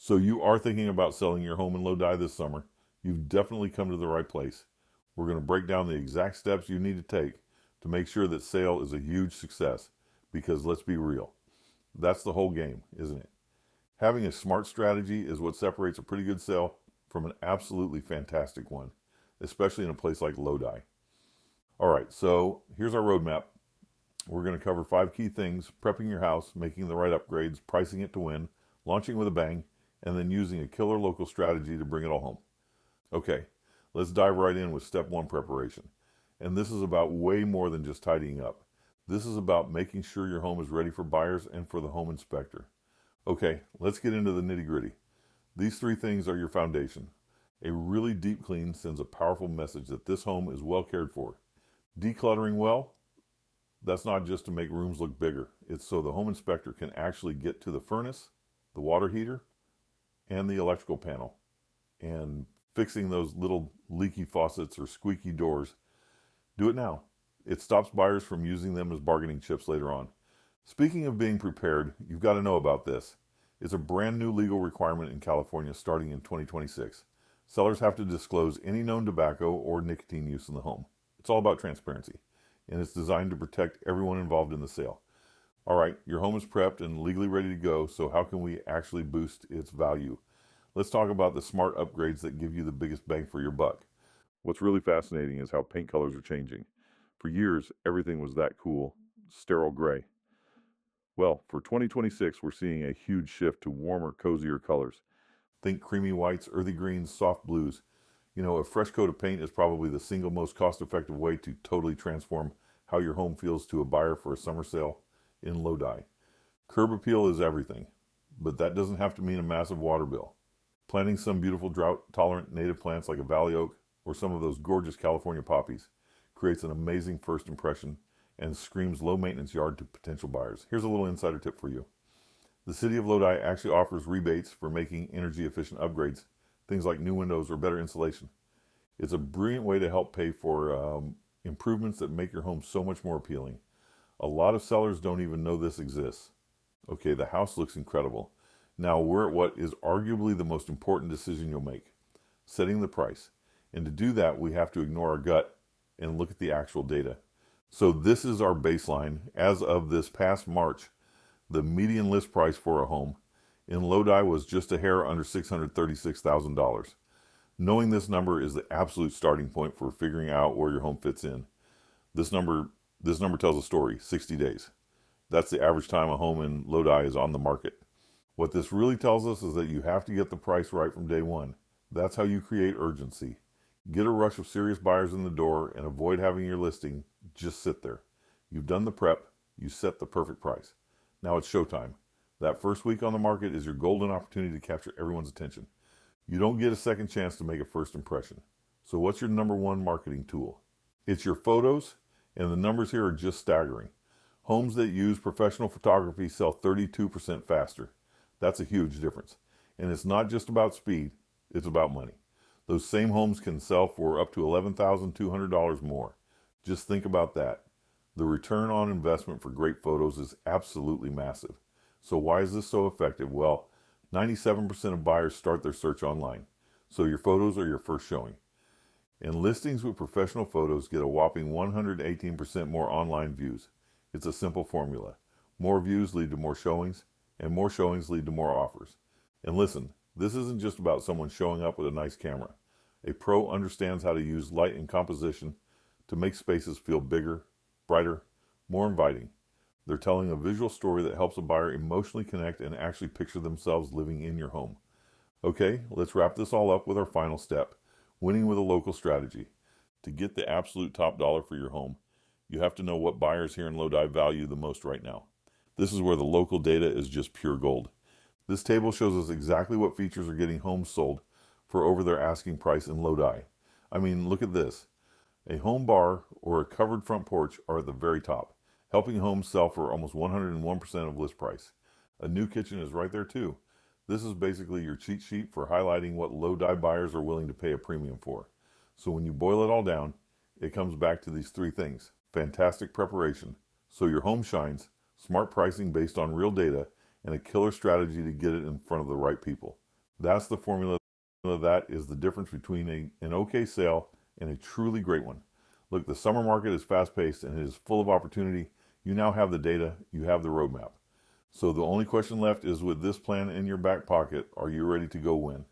So you are thinking about selling your home in Lodi this summer. You've definitely come to the right place. We're going to break down the exact steps you need to take to make sure that sale is a huge success. Because let's be real, that's the whole game, isn't it? Having a smart strategy is what separates a pretty good sale from an absolutely fantastic one, especially in a place like Lodi. All right, so here's our roadmap. We're going to cover 5 key things: prepping your house, making the right upgrades, pricing it to win, launching with a bang, and then using a killer local strategy to bring it all home. Okay, let's dive right in with step 1, preparation. And this is about way more than just tidying up. This is about making sure your home is ready for buyers and for the home inspector. Okay, let's get into the nitty-gritty. These 3 things are your foundation. A really deep clean sends a powerful message that this home is well cared for. Decluttering well, that's not just to make rooms look bigger. It's so the home inspector can actually get to the furnace, the water heater, and the electrical panel. And fixing those little leaky faucets or squeaky doors, do it now. It stops buyers from using them as bargaining chips later on. Speaking of being prepared, you've got to know about this. It's a brand new legal requirement in California starting in 2026. Sellers have to disclose any known tobacco or nicotine use in the home. It's all about transparency, and it's designed to protect everyone involved in the sale. All right, your home is prepped and legally ready to go, so how can we actually boost its value? Let's talk about the smart upgrades that give you the biggest bang for your buck. What's really fascinating is how paint colors are changing. For years, everything was that cool, sterile gray. Well, for 2026, we're seeing a huge shift to warmer, cozier colors. Think creamy whites, earthy greens, soft blues. You know, a fresh coat of paint is probably the single most cost-effective way to totally transform how your home feels to a buyer for a summer sale in Lodi. Curb appeal is everything, but that doesn't have to mean a massive water bill. Planting some beautiful drought-tolerant native plants like a valley oak or some of those gorgeous California poppies creates an amazing first impression and screams low-maintenance yard to potential buyers. Here's a little insider tip for you. The city of Lodi actually offers rebates for making energy-efficient upgrades, things like new windows or better insulation. It's a brilliant way to help pay for improvements that make your home so much more appealing. A lot of sellers don't even know this exists. Okay, the house looks incredible. Now we're at what is arguably the most important decision you'll make: setting the price. And to do that, we have to ignore our gut and look at the actual data. So this is our baseline. As of this past March, the median list price for a home in Lodi was just a hair under $636,000. Knowing this number is the absolute starting point for figuring out where your home fits in. This number tells a story: 60 days. That's the average time a home in Lodi is on the market. What this really tells us is that you have to get the price right from day one. That's how you create urgency. Get a rush of serious buyers in the door and avoid having your listing just sit there. You've done the prep, you set the perfect price. Now it's showtime. That first week on the market is your golden opportunity to capture everyone's attention. You don't get a second chance to make a first impression. So what's your number 1 marketing tool? It's your photos, and the numbers here are just staggering. Homes that use professional photography sell 32% faster. That's a huge difference. And it's not just about speed, it's about money. Those same homes can sell for up to $11,200 more. Just think about that. The return on investment for great photos is absolutely massive. So why is this so effective? Well, 97% of buyers start their search online. So your photos are your first showing. And listings with professional photos get a whopping 118% more online views. It's a simple formula. More views lead to more showings, and more showings lead to more offers. And listen, this isn't just about someone showing up with a nice camera. A pro understands how to use light and composition to make spaces feel bigger, brighter, more inviting. They're telling a visual story that helps a buyer emotionally connect and actually picture themselves living in your home. Okay, let's wrap this all up with our final step: winning with a local strategy. To get the absolute top dollar for your home, you have to know what buyers here in Lodi value the most right now. This is where the local data is just pure gold. This table shows us exactly what features are getting homes sold for over their asking price in Lodi. I mean, look at this. A home bar or a covered front porch are at the very top, helping homes sell for almost 101% of list price. A new kitchen is right there too. This is basically your cheat sheet for highlighting what Lodi buyers are willing to pay a premium for. So when you boil it all down, it comes back to these 3 things: fantastic preparation, so your home shines; smart pricing based on real data; and a killer strategy to get it in front of the right people. That's the formula. That is the difference between an okay sale and a truly great one. Look, the summer market is fast-paced and it is full of opportunity. You now have the data, you have the roadmap. So the only question left is, with this plan in your back pocket, are you ready to go win?